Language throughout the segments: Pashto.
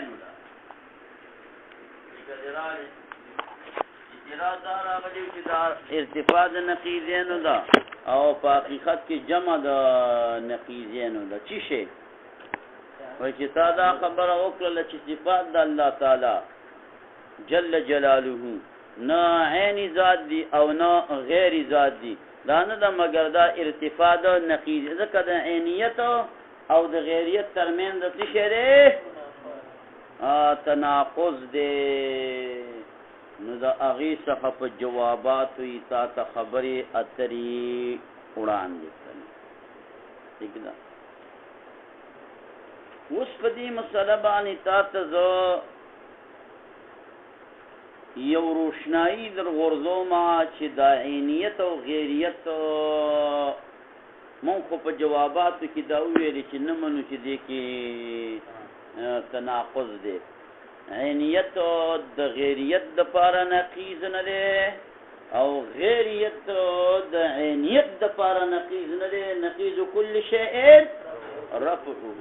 عینو ده اعتراض دار آغلیو چې دا ارتفاع د نقیضینو ده او په حقیقت کې جمع د نقیضینو ده چی شي وای چې تا دا خبره وکړه چې صفات د الله تعالی جل جلاله نه عینی ذات دی او نه غیر ذات دی دا نه ده مگر دا ارتفاع د نقیض ځکه د عینیت او د غیریت ترمن د څه شی دی تناقض دی نو دا اغي څخه په جوابات وي تا ته خبرې اترې وړاندې کړي ٹھیک ده اوس په دې مسله باندې تا ته زه یو روشنایی در غرزوما چې دا عینیت او غیریت مون خو په جواباتو کې دا ویل چې نه منو چې دې کې تناقض دی عینیت د غیریت د پاره نقیض نه دی او غیریت د عینیت د پاره نقیض نه دی نقیض کل شیء رفعه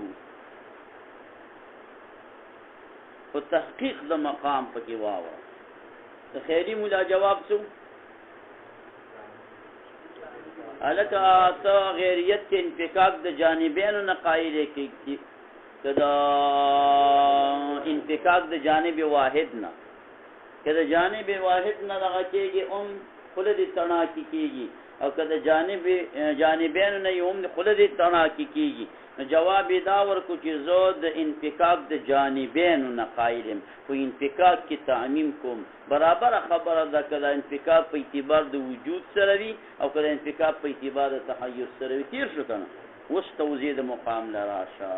په تحقیق د مقام پکې واوه د خیری مولا جواب سو الکه تا غیریت کې انفکاک د جانبینو نه قائل کې کدا انفکاک د جانب واحد نه کدا جانب واحد نه دغه کېږي خلد تنا کېږي او کدا جانبین نه یوم خلد تنا کېږي جواب دا ورکو چې زه د انفکاک د جانبین نه قائلم خو انفکاک کې تعمیم کوم برابر خبره ده کدا انفکاک په اعتبار د وجود سره وي او کدا انفکاک په اعتبار د تحیز سره وي تیر شو کنه اوس توضیح د مقام لراشه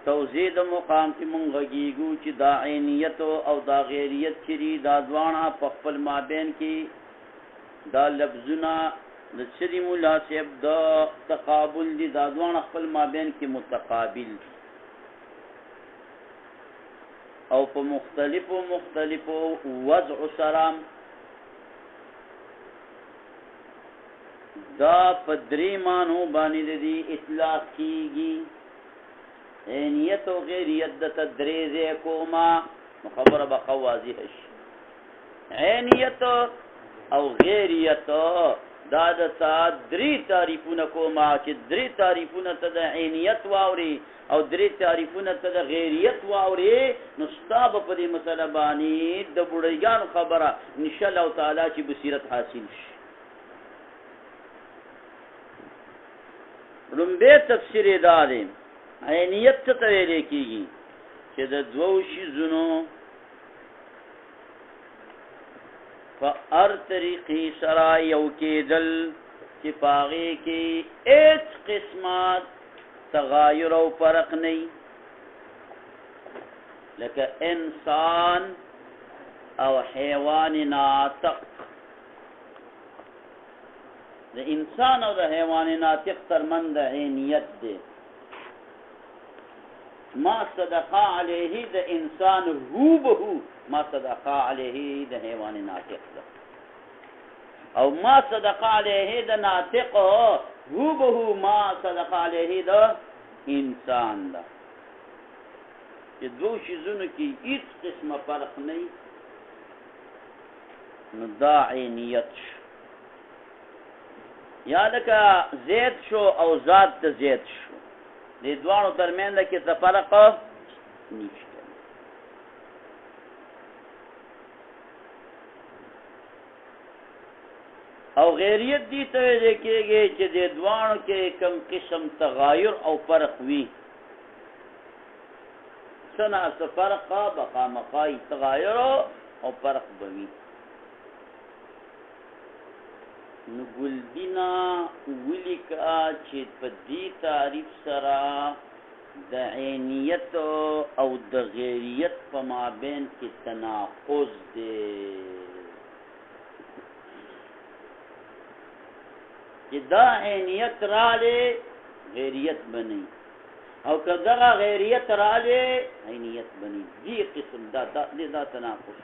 توضیح د مقام کې مونږ غږیږو چې دا عینیت او دا غیریت چری دا ځوانه په خپل مابین کې دا لفظونه د سری مناسب د تقابل دي دا ځوانه خپل مابین کې متقابل او په مختلفو وضع سره دا په درې مانو باندې دي اطلاق کیږي عینیت و غیریت د تدریز کوما خبره بقا واضح شي عینیت او غیریت دا د درې تعریفونه کوما چې درې تعریفونه ته د عینیت واوري او درې تعریفونه ته د غیریت واوري نو ستاب په دې مسله باندې د بډایګانو خبره ان شاء الله تعالی چې بصیرت حاصل شي لومبه تفسیر داریم عینیت څه ته ویل کېږي چې د دوو شیزونو په هر طریقې سره یو کېدل چې په هغې کې هېڅ قسمه تغایر او فرق نه وي لکه انسان او حیوان ناطق د انسان او د حیوان ناطق ترمن د عینیت دی ما صدقا علیه د انسان هو بهو ما صدقا علیه د حیوان ناطق ده او ما صدقا علیه د ناطق هو بهو ما صدقا علیه د انسان ده چې دو شیزونو کې هیڅ قسمه فرق نه وي نو دا عینیت شو یا لکه زید شو او ذات د زید شو د دوانو ترمنځ کې څه فرق نشته او غیریت دي ته ویل کېږي چې د دوانو کې کم قسم تغایر او فرق وي سنا څه فرق بقا مقای تغایر او فرق بوي نو ګلبینا ولیکا چې په دې تعریف سره د عینیت او د غیریت په مابین کې تناقض دی چې دا عینیت رااله غیریت بني او که دغه غیریت رااله عینیت بني دې قسم دا تناقض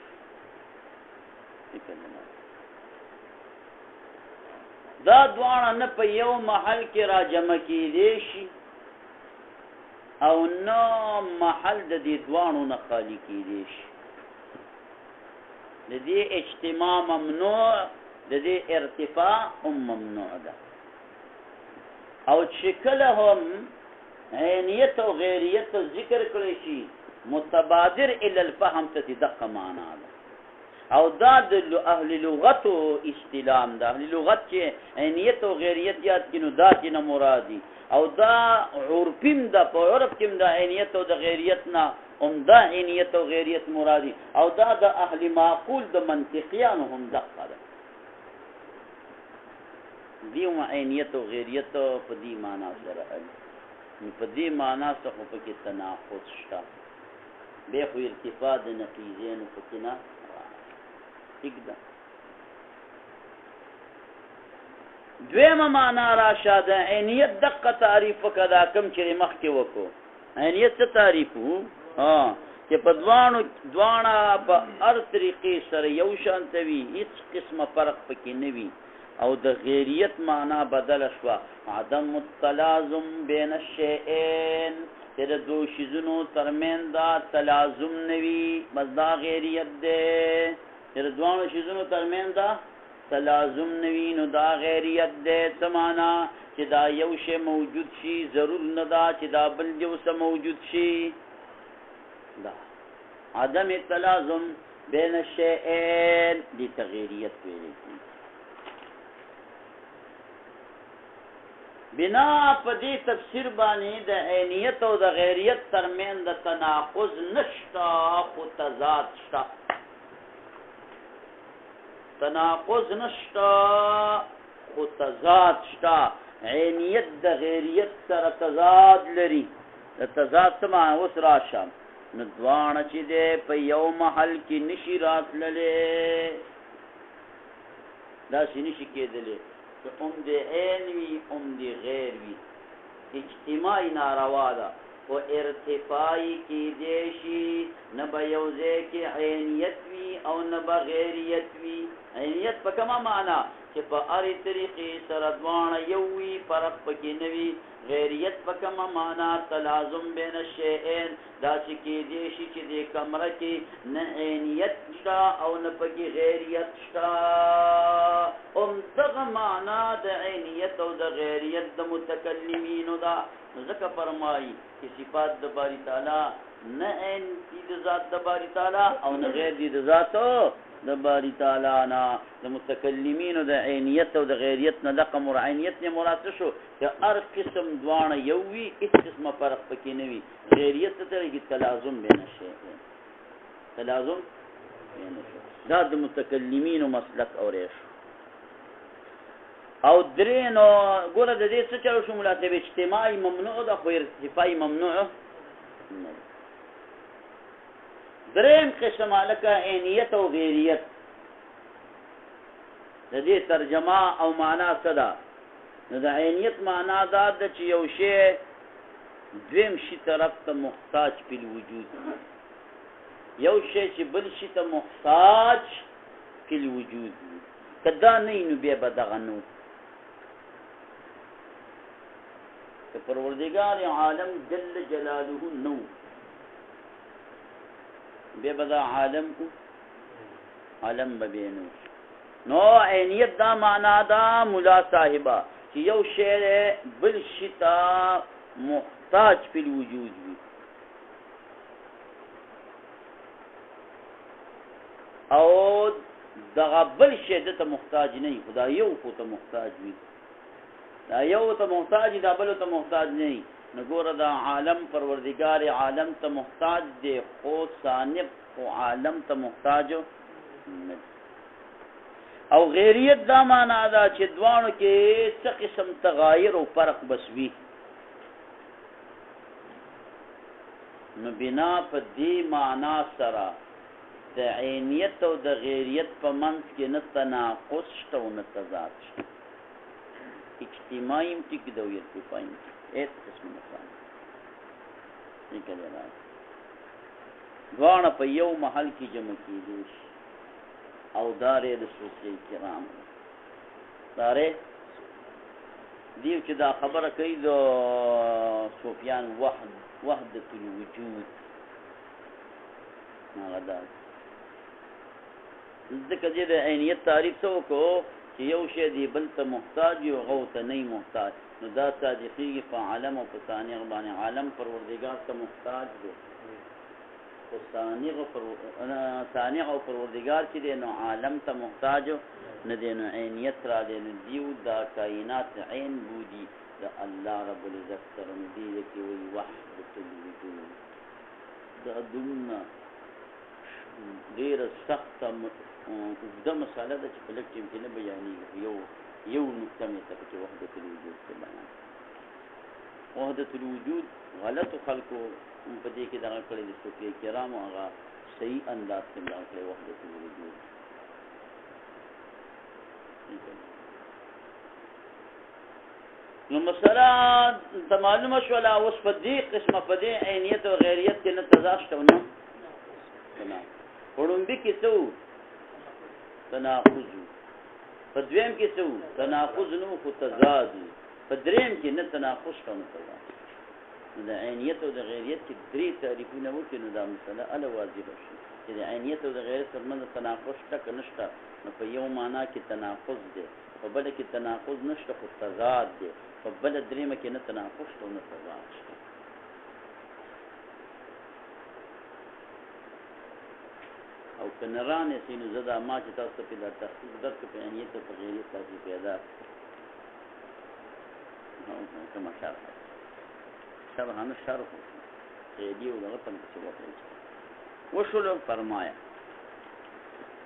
دا دوانه نه په یو محل کې را جمع کېدی شي او نو محل د دې دوانو نه خالی کېدی شي د دې اجتماع ممنوع د دې ارتفاع هم ممنوع ده او چې کله هم عینیت او غیریت ذکر کړی شي متبادر الى الفهم ته دقه معنا ده او دا د اهل لغت استلام ده اهل لغت چې عینیت او غیریت یاد کینو دا چې نه مرادي او دا عرفیم ده په عرف کې د عینیت او د غیریت نه دا عینیت او غیریت مرادي او دا د اهل معقول د منطقيان هم دقه ده دیو عینیت او غیریت په دې معنا سره په دې معنا څخه په کې تناقض شته به خو ارتفاع د نقیزین په کې نه ٹھیک ده دویمه معنا راشه د عینیت دقه تعریف کدا کم چې مخکې وکړو عینیت څه تعریف وو چې په دوانه په هر طریقې سره یو شان وي هیڅ قسمه فرق پکې نه وي او د غیریت معنا بدل شوه عدم التلازم بین الشیئین چې د دو شیزونو ترمن دا تلازم نوي بس دا غیریت ده چې د دوانو شیزونو ترمن دا تلازم نوي نو دا غیریت ده څه معنا چې دا یو شی موجود شي ضرور نه دا چې دا بل یو څه موجود شي دا عدم التلازم بین الشیئین دی تغیریت ویل کی بنا په دې تفسیر باندې د عینیت او د غیریت ترمن د تناقض نشتا خو تضاد شتا تناقض نشتا خو تضاد شتا عینیت د غیریت سره تضاد لري د تضاد څه معنی اوس راشم نو دوانه چې دی په یو محل کې نشي راتللی داسې نشي کېدلی که دی عین وي دی غیر وي اجتماعي ناروا ده خو ارتفاعي کېدی شي نه به یو ځای کې عینیت وي او نه به غیریت وي عینیت په کومه معنا چې په هرې طریقې سره دواړه یو وي فرق پکې نه وي غیریت په کومه معنا تلازم بین الشیئین داسې کېدی شي چې دې کمره کې نه عینیت شته او نه پکې غیریت شته همدغه معنا د عینیت او د غیریت د متکلمینو ده نو ځکه فرمایي چې صفات د باری تعالی نه عین دي د ذات د باری تعالی او نه غیر دي د ذات د باری تعالی نه د متکلمینو د عینیت او د غیریت نه دغه عینیت نه مراد شو چې هر قسم دوانه یو وي هیڅ قسمه فرق پکې نه وي غیریت ته کې تلازم بین شي تلازم بین شي دا د متکلمینو مسلک او ریش او درینو ګوره د دې څه چلو شو ملاته اجتماعي ممنوع ده خو ارتفاعي ممنوع نه دریم قسم لکه عینیت او غیریت د دې ترجمه او معنا څه ده نو د عینیت معنا دا ده چې یو شی دویم شي طرف ته محتاج په وجود یو شی چې بل شي ته محتاج په وجود کدا نه نو بیا به دغه نو که پروردگار عالم جل جلاله نو بیا به دا عالم ببینو نو عینیت دا معنا دا مولا صاحبہ چې یو شی بل شي ته محتاج په وجود وي او دغه بل شی ته محتاج نه وي خدای یو خو ته محتاج وي دا یو ته محتاج دا بل ته محتاج نه وي نو ګوره دا عالم پروردگار عالم ته محتاج دی خو صانع او عالم ته محتاج نه او غیریت دا معنا دا چې دوانو کې څه قسم تغایر او فرق بسوي نو بنا په دې معنا سره د عینیت او د غیریت په منځ کې نه تناقض شته او نه تضاد شته اجتماعي ټیک دی او ارتفاعي ایت قسم مثلا نکړه دوانه په یو محل کې جمع کیږي او دارې د صوفي کرام دارې دیو چې دا خبره کوي د صوفیان وحدت الوجود هغه دا ځکه چې د عینیت تعریف څه وکړو چې یو شی دی بل ته محتاج یو غو ته نه محتاج نو دا صادقیږي په عالم او په ثانیه باندې عالم پروردگار ته محتاج دی او ثانیه او پروردگار چې دی نو عالم ته محتاج نه دی نو عینیت را دی نو دیو دا کائنات عین بودی دا الله رب العزت سره نو دی کې وی وحدت الوجود دا دونه ډیر سخت د مساله د چې په لکه کې نه بیانېږي یو نقطه مې ته چې وحدت الوجود څه بیان وحدت الوجود غلط خلقو په دې کې دغه کړي د صوفي کرامو هغه صحیح انداز کې بیان کړي وحدت الوجود نو مثلا ته معلومه شو لا اوس په دې قسمه په دې عینیت او غیریت کې نه تضاد شته نه وړومبي کې څو تناقض په دویم کې څو تناقض نو خو تضاد په دریم کې نه تناقض شته نه تضاد د عینیت او د غیریت کې درې تعریفونه وکړي نو دا مسله ال واضحه شي چې د عینیت او د غیریت ترمنځ تناقض شته که نشته نو په یو معنا کې تناقض دی په بل کې تناقض نشته خو تضاد دی په بل دریمه کې نه تناقض شته نه تضاد شته او کنران سینو زدا ما چې تاسو په د تخصیص درک په عینیت او په غیریت تاسو پیدا نو کوم شرح هم شرح دیو دغه تم څه وکړي وشول فرمایا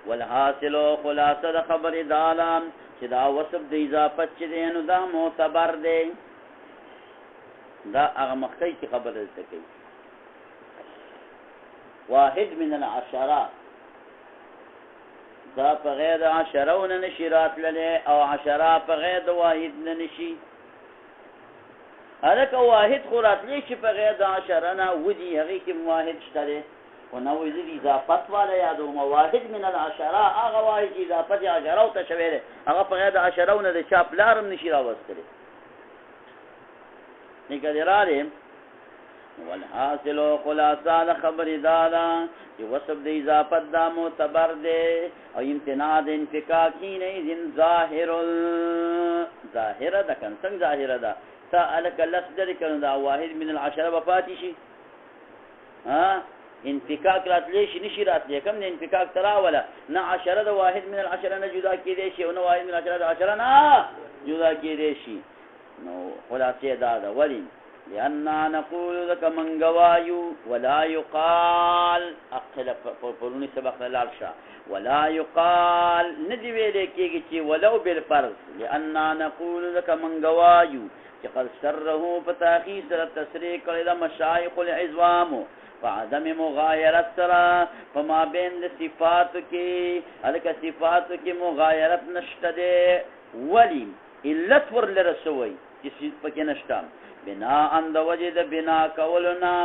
والحاصل خلاصه د خبر دالم چې دا وصف د اضافت چې دینو دا معتبر دی دا هغه مخکې کی خبره ده کوي واحد من العشرات دا په غیر عشرون نشرات لله او عشره په غیر واحد نه نشي هلکه واحد خورات لشي په غیر عشره نه ودی هغه کې واحد شته ونو دې اضافت والا یادو واحد من العشره هغه واحد اضافت عشره او تشویره هغه په غیر عشرون د چاپ لارم نشي راوستل نګدرارم والحاصل خلاصه خبر دادا چې وصف د اضافت دا معتبر دی او امتناع د انفکاک نه ذن ظاهره ده کن څنګه ظاهره ده سالک لفظ کړه دا واحد من العشره وفاتي شي ها انفکاک راتلی شي نشي راتلی کوم نه انفکاک تراوله نه عشره د واحد من العشره نه جدا کیدی شي او نه واحد من العشره د عشره نه جدا کیدی شي نو خلاصه دا ده ولی لأننا نقول لك من قوايو ولا يقال اختلف فروني سبق للعرشة ولا يقال ندوي لكي ولو بالفرض لأننا نقول لك من قوايو قد سره فتاخيص التسريق إلى مشايخ العظام فعدم مغايرت سرا فما بين صفاتك هذا صفاتك مغايرت نشتده ولي إلت ورلرسوي جسد پکې نشتا بنا اند وجد بنا کولنا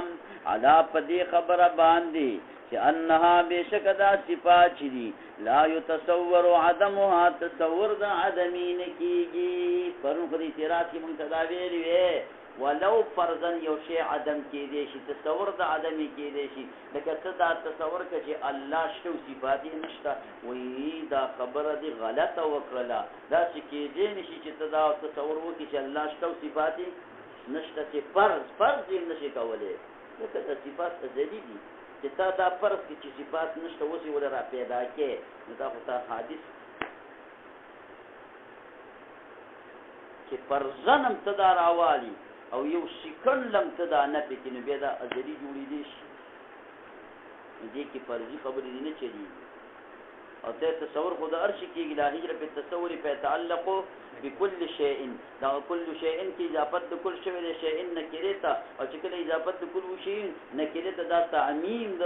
علا پدی خبر باندې چې انها بشکدا صفات دي لا يتصور عدمها تصور د عدمین کیږي پرون خدي اعتراض کې مونږ تداویر وي ولو فرضا یو شی عدم کې دي شي تصور د عدم کې دي شي لکه څه دا تصور کې چې الله شته صفات نشته وی دا خبره دي غلطه وکړه دا چې کې دي نشي چې دا تصور وکړي چې الله شته صفات نشته چې فرض یې نشي کولای لکه د صفات ازلی دي چې تا دا فرض کې چې صفات نشته وسی ولا را پیدا کې نو دا خو تا حادث چې فرضنم تدا راوالي او یو سکن لم تدا نه پکې نو بیا دا ازلی جوړې دي دې کې فرضي خبرې نه چي او ته تصور خود ارش کېږي لا هجر په تصور په تعلق بكل شيء دا كل شيء کی اضافت کل شی له شيء نکرتا او چې کله اضافت کل شيء نکرتا دا تعمیم د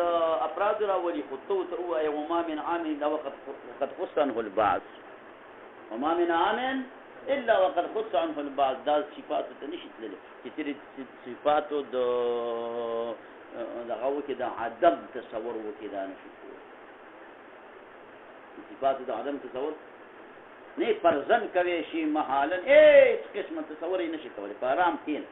افراد راولي خطو ته او وما من عام الا وقد خص عنه البعض وما من عام الا وقد خص عنه البعض دا صفات ته نشي تللی چې صفات د دغه کې د عدم تصور وکړه نشي صفات د عدم تصور نه پرزن کوي شي محالن هیڅ قسم تصور نشي کولای په آرام کین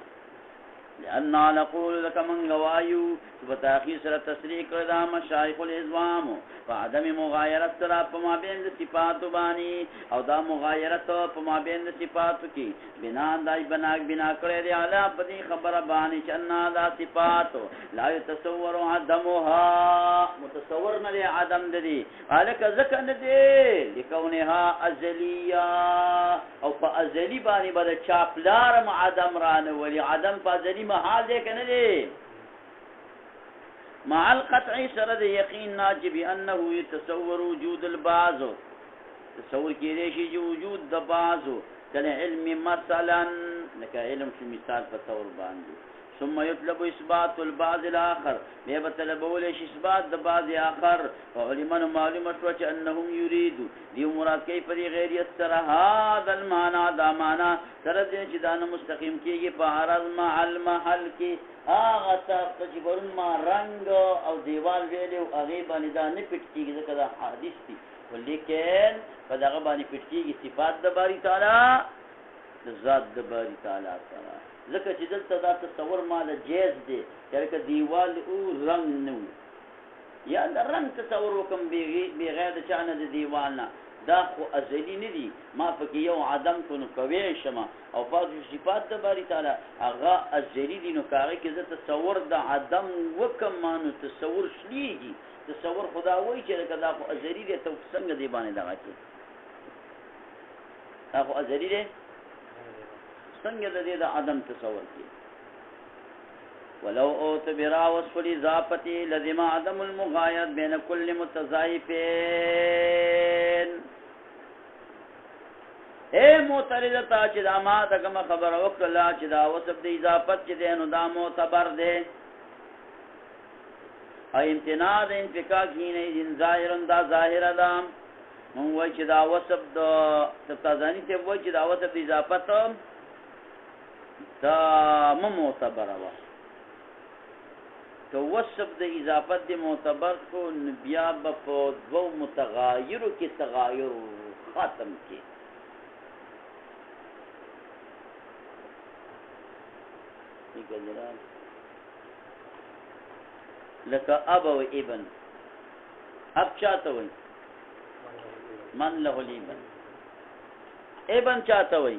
لأن نقول لك من غوايو بتاخير سره تصریح کړه مشایخ الازوام فعدم مغایرت سره په مابین د صفات باندې او دا مغایرت په مابین د صفات کې بنا دای بنا کړی دی اعلی په دې خبره باندې چې ان دا صفات لا يتصور عدمها متصور نه دی عدم دی الک ذکر نه دی لکونها ازلیه او په ازلی باندې بل چاپلار عدم رانه ولی عدم په ازلی محال دی کنه دی مع القطع سرد یقین ناجب انه يتصور وجود البعض تصور کېدی شي وجود د بعض کله علم مثلا لکه علم شو مثال په تور باندې ثم يطلب اثبات البعض الاخر بیا طلبول شي اثبات د بعض اخر علما معلومه شو چې انهم يريد دی مراد کوي پر غیریت سره هذا المعنى دا معنا سره چې دا مستقیم کېږي په عرض مع المحل کې هغه تجبر ما رنگ او دیوال ویلو هغه باندې دا نه پټ کېږي ځکه دا حدیث دي ولیکن په دغه باندې پټ کېږي صفات د باری تعالی د ذات د باری تعالی سره ځکه چې دلته دا تصور مال جیز دی چې دیوال او رنگ نو یا دا رنگ تصور وکم بغیر د چانه د دیوال نه دا خو ازلی نه دی ما پکې یو عدم کو نو کوي شمه او پاتې صفات د باری تعالی هغه ازلی دي نو کاری کې زه تصور د عدم وکم مانو تصور شلیږي تصور خدا وایي چې دا خو ازلی دی ته څنګه دی باندې دغه کې دا خو ازلی دی څنګه د دې د عدم تصور کې ولو اعتبر وصف الاضافه لزم عدم المغاير بين كل متضايفين اے معترض تا چې دا ما دغه خبر وکړه چې دا وصف د اضافت چې نو دا معتبر دی ای امتناع د انفکاک نه ظاهر دا ظاهر ده مو وای چې دا وصف د تفاضانی ته وای چې دا وصف د اضافت دا معتبر وا تو وصف د اضافت د معتبر کو بیا په دو متغایر کې تغایر ختم کی لکه اب او ابن اب چاته وای من له الابن ابن چاته وای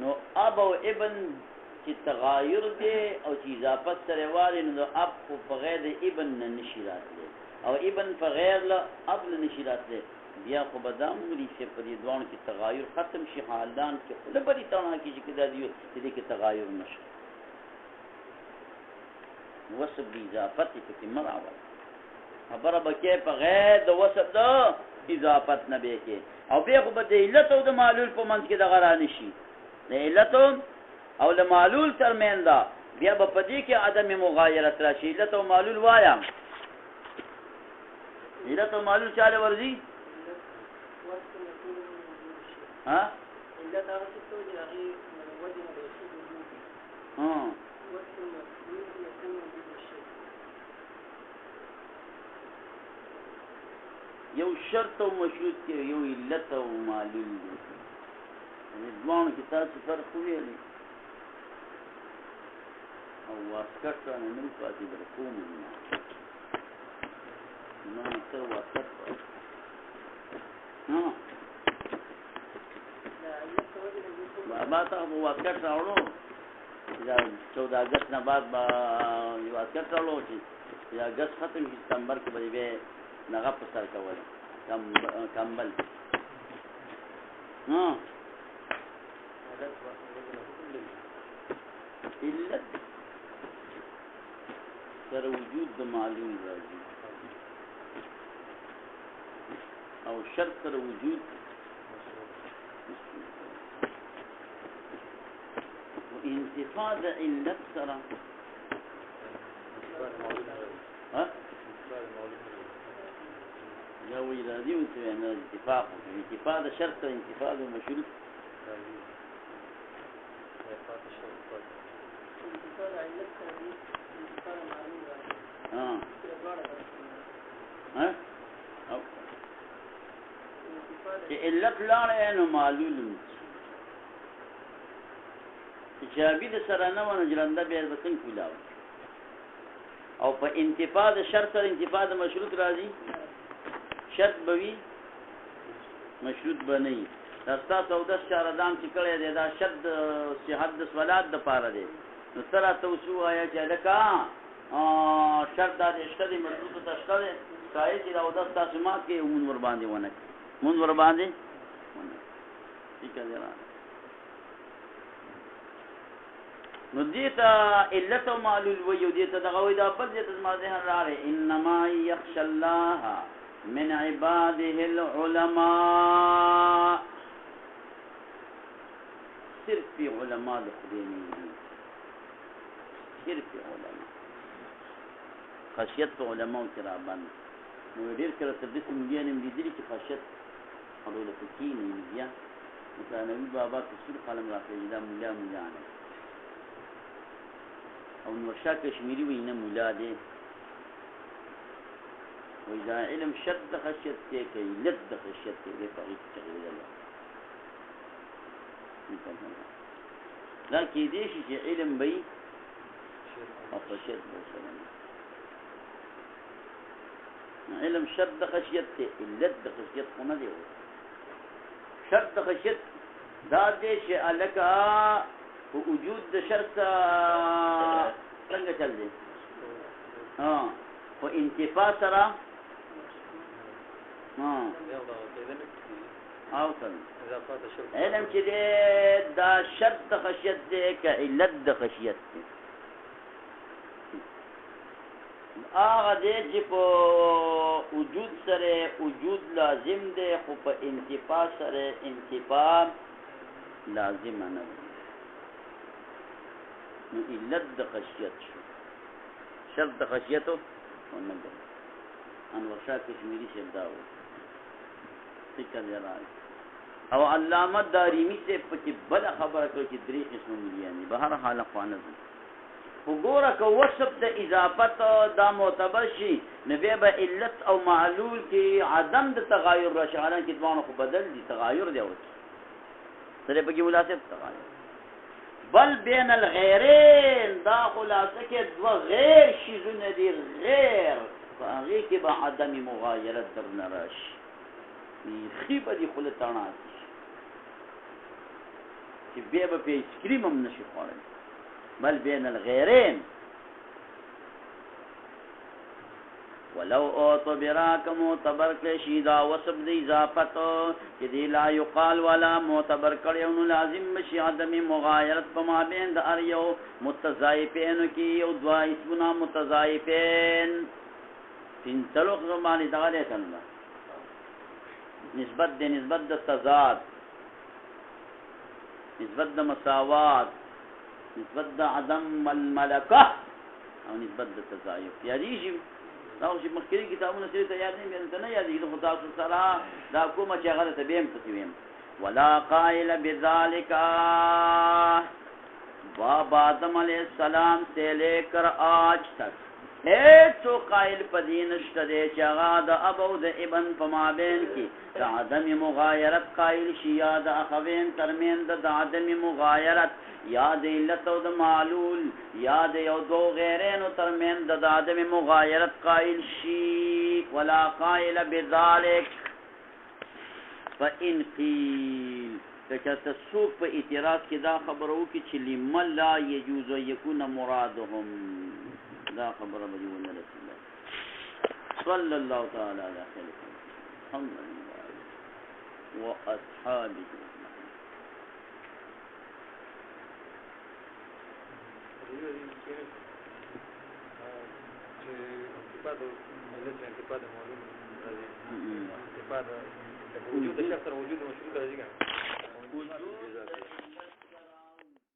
نو اب او ابن چې تغایر دی او چې اضافت سره واري نو اب په غیر د ابن نشی راتلی او ابن په غیر له اب نشی راتلی بیا خو بدام لري چې په دې دوه کې تغایر ختم شي حالان کې خپل بری تاونه کې چې کدا دی دې کې تغایر نشي وصف د اضافت کې مراول خبره بکې په غیر د وصف د اضافت نه به کې او بیا خو به د علت او د معلول په منځ کې د غرانه شي د علت او د معلول ترمن دا بیا په پدې کې عدم مغایرت راشي علت او معلول وایا علت او معلول چاله ورزي ها علت هغه څه چې هغه وجه نه شي ها یو شرط او مشروط کې یو علت او معلول دي ځوان کې تاسو فرق ویلي او واسکټ نه نو پاتې درکوم نو تر واسکټ نو ما ته واسکټ راوړو دا 14 اگست نه بعد با واسکټ راوړو چې یا اگست ختم شي سپتمبر کې به نغه په سر کول کمبل ها علت سر وجود د معلوم راځي او شرط سر وجود انتفاع د علت سره ها یا وی راځي او څه نه انتفاع د شرط انتفاع د مشروط ها چې علت لاړې نو معلول چې عبید سره نه ونه جلنده بیا به څنګه کولاو او په انتفاع د شرط سره انتفاع د مشروط راځي شرط بوي مشروط بنئ تاسو او د شاردام چې کړی دی دا شرط صحت د صلات د پاره دی نو سره توسو آیا چې لکه شرط د اشتدی مشروط تشکره شاید چې او د تاسو ما کې مون ور باندې ونه مون ور باندې ٹھیک ہے نو دیتا علت و معلول ویو دیتا دغوی دا بل دیتا ما ذهن راره انما یخش الله من عباده العلماء صرف علماء دخلینی صرف علماء خشیت علماء کرابان نو دیر کرا تردیس ملیانیم دیدلی که خشیت حلول فکینی ملیا مثلا نبی بابا کسول قلم راقی دا ملیا ملیانه او نورشا کشمیری و اینا مولا دے و اذا علم شد خشیت تے کہ لد خشیت تے دے فقیت چغیر اللہ لیکن دیشی چی علم بی او خشیت بسلام علم شد خشیت تے لد خشیت خونه دے شد خشیت دا دے چی علکا وجود د شرط څنګه چل دی او انتفاع سره او څنګه علم چې دا شرط خشیت دی که علت د خشیت دی هغه دی چې په وجود سره وجود لازم دی خو په انتفاع سره انتفاع لازم نه دی نو علت د خشیت شو شرط د خشیتو ونګ انور شاه کشمیری شبداو فکر یراي او علامه دارمی سے پکې بل خبره کوي چې درې قسم ملياني بهر حال خوانه وګوره که وصف د اضافت دا معتبر شي نبی به علت او معلول کې عدم د تغایر راشي حالان کې دوانو خو بدل دي تغایر دی او سره پکې مناسب تغایر بل بین الغیرین دا خلاصه کې دو غیر شیزونه دي غیر فهغې کې به عدم مغایرت در نه راشي بیخي به دې خوله تڼا چې بیا به په ایسکریم هم نشي خوړلی بل بین الغیرین ولو اعتبرا که معتبر کړی شي دا وصف د اضافت چې دی لا یقال والا معتبر کړی نو لازم بشي عدم مغایرت په مابین د هر یو متضاعفینو کې یو دوه اسمونه متضاعفین پنځلو باندې دغه دی کنه نسبت د تضاد نسبت د مساوات نسبت د عدم الملکه او نسبت د تضاعف یادېږي دا چې مخکري کتابونه سره ته یاد نه مې نه یادېږي خو تاسو سره دا کومه چې هغه ته بیم تسویم ولا قائل بذلك باب آدم علیہ السلام سے لے کر آج تک ایسو قائل پدین اشتدے چاگا دا ابو دا ابن پمابین کی دا عدم مغایرت قائل شیا دا اخوین ترمین دا عدم مغایرت یا دا علت و دا معلول یا دا یو دو غیرین و ترمین دا عدم مغایرت قائل شی ولا قائل بذالک فإن قیل کچھتا سوک پا اعتراض کی دا خبرو کی چلی من لا یجوز و یکون مرادهم دا خبر بجون رسول الله صلى الله تعالى على خير محمد واصحابه وجود الشخص وجود مشروط